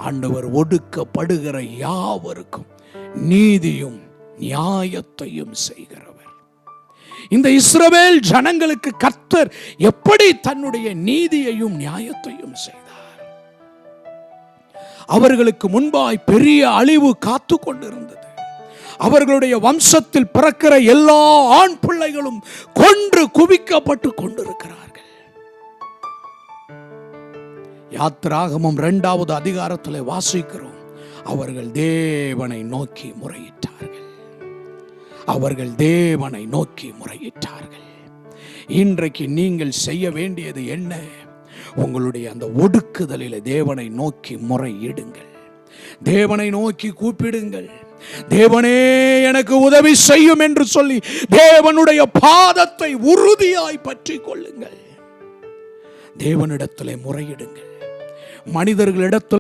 ஆண்டவர் ஒடுக்கப்படுகிற யாவருக்கும் நீதியும் நியாயத்தையும் செய்கிறவர். இந்த இஸ்ரவேல் ஜனங்களுக்கு கர்த்தர் எப்படி தன்னுடைய நீதியையும் நியாயத்தையும் செய்தார்? அவர்களுக்கு முன்பாய் பெரிய அழிவு காத்து கொண்டிருந்தது. அவர்களுடைய வம்சத்தில் பிறக்கிற எல்லா ஆண் பிள்ளைகளும் கொன்று குவிக்கப்பட்டு கொண்டிருக்கிறார்கள். யாத்திராகமம் 2வது அதிகாரத்தில் வாசிக்கிறோம், அவர்கள் தேவனை நோக்கி முறையிட்டார்கள். அவர்கள் தேவனை நோக்கி முறையிட்டார்கள். இன்றைக்கு நீங்கள் செய்ய வேண்டியது என்ன? உங்களுடைய அந்த ஒடுக்குதலில் தேவனை நோக்கி முறையிடுங்கள். தேவனை நோக்கி கூப்பிடுங்கள். தேவனே எனக்கு உதவி செய்யும் என்று சொல்லி தேவனுடைய பாதத்தை உறுதியாய் பற்றி கொள்ளுங்கள். தேவனிடத்திலே முறையிடுங்கள். மனிதர்களிடத்தில்